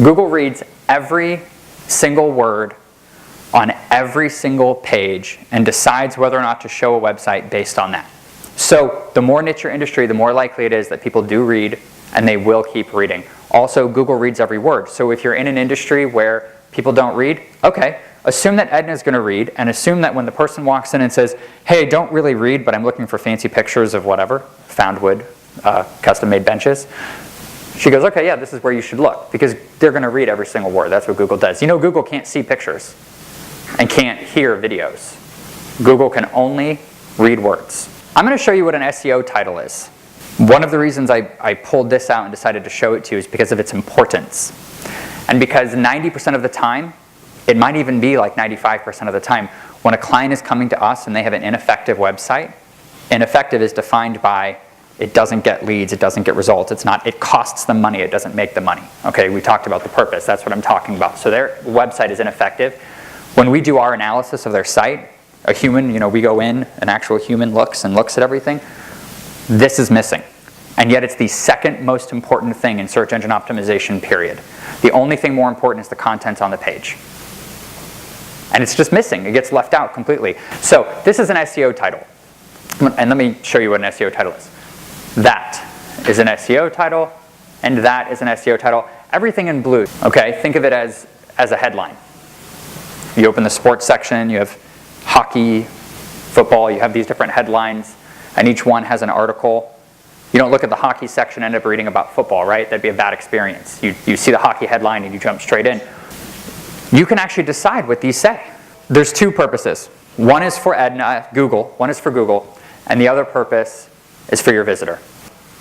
Google reads every single word on every single page and decides whether or not to show a website based on that. So the more niche your industry, the more likely it is that people do read and they will keep reading. Also, Google reads every word. So if you're in an industry where people don't read, okay, assume that Edna is going to read, and assume that when the person walks in and says, hey, I don't really read, but I'm looking for fancy pictures of whatever, found wood, custom-made benches, she goes, okay, yeah, this is where you should look, because they're going to read every single word. That's what Google does. You know, Google can't see pictures and can't hear videos. Google can only read words. I'm going to show you what an SEO title is. One of the reasons I pulled this out and decided to show it to you is because of its importance. And because 90% of the time, it might even be like 95% of the time, when a client is coming to us and they have an ineffective website, ineffective is defined by it doesn't get leads, it doesn't get results, it costs them money, it doesn't make the money. Okay, we talked about the purpose, that's what I'm talking about. So their website is ineffective. When we do our analysis of their site, a human, we go in, an actual human looks at everything, this is missing. And yet it's the second most important thing in search engine optimization, period. The only thing more important is the content on the page. And it's just missing, it gets left out completely. So this is an SEO title. And let me show you what an SEO title is. That is an SEO title, and that is an SEO title. Everything in blue, okay? Think of it as a headline. You open the sports section, you have hockey, football, you have these different headlines, and each one has an article. You don't look at the hockey section and end up reading about football, right? That'd be a bad experience. You see the hockey headline and you jump straight in. You can actually decide what these say. There's two purposes. One is for Google, and the other purpose is for your visitor.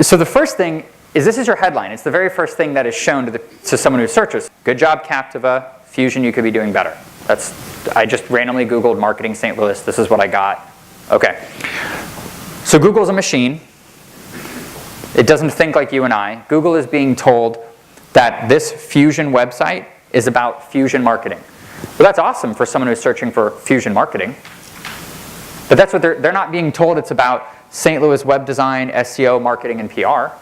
So the first thing is this is your headline. It's the very first thing that is shown to someone who searches. Good job, Captiva. Fusion, you could be doing better. I just randomly Googled marketing St. Louis. This is what I got. Okay. So Google's a machine. It doesn't think like you and I. Google is being told that this Fusion website is about Fusion marketing. Well, that's awesome for someone who's searching for Fusion marketing. But that's what they're not being told it's about St. Louis web design, SEO, marketing, and PR.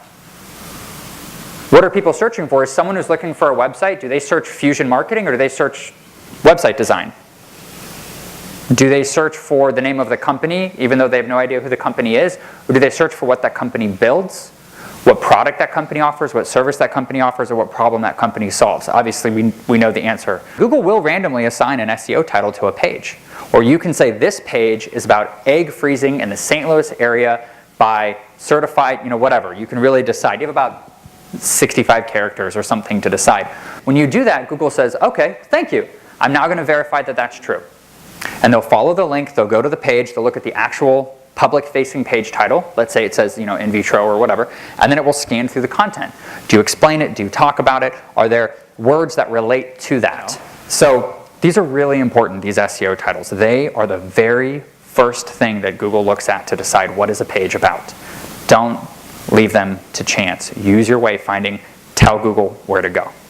What are people searching for? Is someone who's looking for a website, do they search Fusion marketing or do they search website design? Do they search for the name of the company, even though they have no idea who the company is? Or do they search for what that company builds, what product that company offers, what service that company offers, or what problem that company solves? Obviously, we know the answer. Google will randomly assign an SEO title to a page. Or you can say this page is about egg freezing in the St. Louis area by certified, whatever. You can really decide. You have about 65 characters or something to decide. When you do that, Google says, okay, thank you. I'm now going to verify that that's true. And they'll follow the link, they'll go to the page, they'll look at the actual public-facing page title. Let's say it says, in vitro or whatever, and then it will scan through the content. Do you explain it? Do you talk about it? Are there words that relate to that? So these are really important, these SEO titles. They are the very first thing that Google looks at to decide what is a page about. Don't leave them to chance. Use your wayfinding. Tell Google where to go.